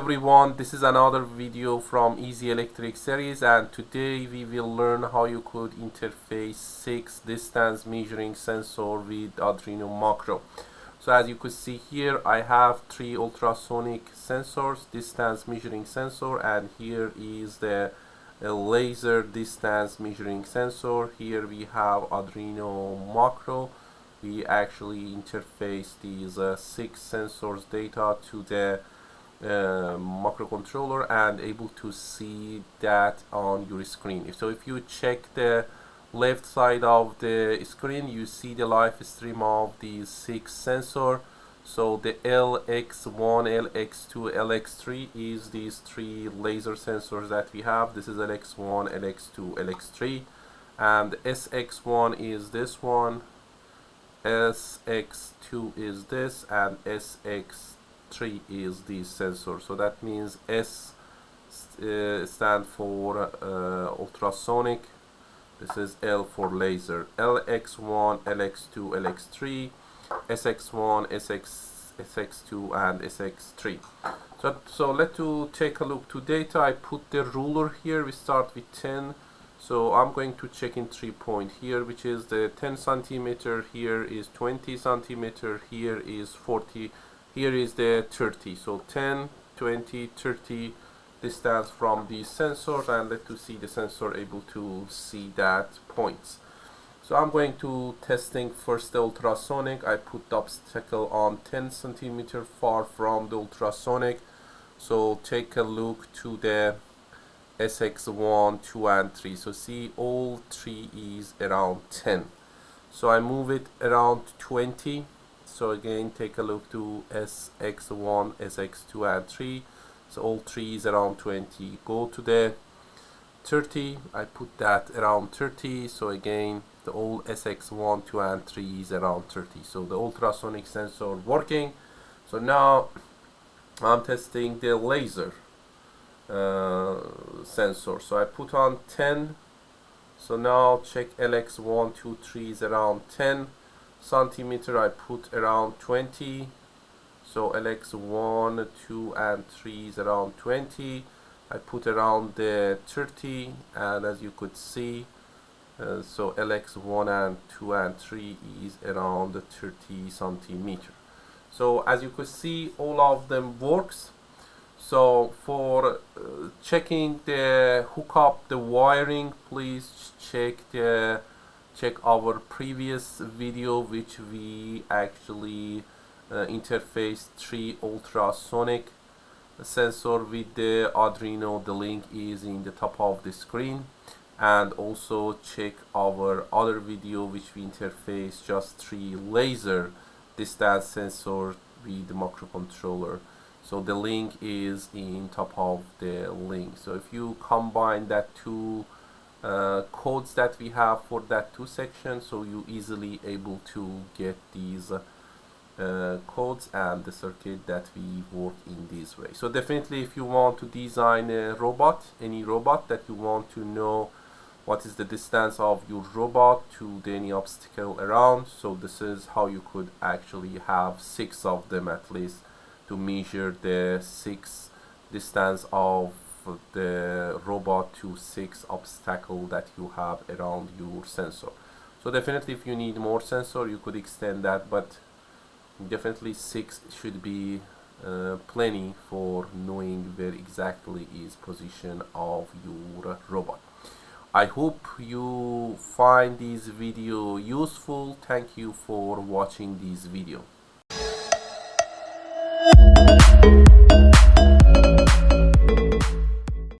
everyone, this is another video from Easy Electric series, and today we will learn how you could interface 6 distance measuring sensor with Arduino Micro. So as you could see here, I have 3 ultrasonic sensors, distance measuring sensor, and here is the laser distance measuring sensor. Here we have Arduino Micro. We actually interface these 6 sensors data to the microcontroller and able to see that on your screen. So if you check the left side of the screen, you see the live stream of these 6 sensors. So the LX1, LX2, LX3 is these 3 laser sensors that we have. This is LX1, LX2, LX3, and SX1 is this one, SX2 is this, and SX3 is this sensor. So that means S stand for ultrasonic, this is L for laser, LX1, LX2, LX3, SX1, SX2, and SX3. So let's take a look to data. I put the ruler here. We start with 10. So I'm going to check in 3 point here, which is the 10 centimeter, here is 20 centimeter, here is 40, here is the 30. So 10, 20, 30 distance from these sensors, and let's see the sensor able to see that points. So I'm going to testing first the ultrasonic. I put the obstacle on 10 centimeter far from the ultrasonic. So take a look to the SX1, 2, and 3. So see, all 3 is around 10. So I move it around 20. So again, take a look to SX1, SX2, and 3. So all 3 is around 20. Go to the 30. I put that around 30. So again, the all SX1, 2, and 3 is around 30. So the ultrasonic sensor working. So now I'm testing the laser sensor. So I put on 10. So now check LX1, 2, 3 is around 10 centimeter. I put around 20. So LX1, 2, and 3 is around 20. I put around the 30, and as you could see, so LX1 and 2 and 3 is around 30 centimeter. So as you could see, all of them works. So for checking the hookup, the wiring, please check our previous video, which we actually interface 3 ultrasonic sensor with the Arduino. The link is in the top of the screen, and also check our other video which we interface just 3 laser distance sensor with the microcontroller. So the link is in top of the link. So if you combine that 2 codes that we have for that 2 sections, so you easily able to get these codes and the circuit that we work in this way. So definitely, if you want to design a robot, any robot that you want to know what is the distance of your robot to any obstacle around, so this is how you could actually have 6 of them at least to measure the 6 distance of the robot to 6 obstacle that you have around your sensor. So definitely, if you need more sensor, you could extend that, but definitely 6 should be plenty for knowing where exactly is position of your robot. I hope you find this video useful. Thank you for watching this video.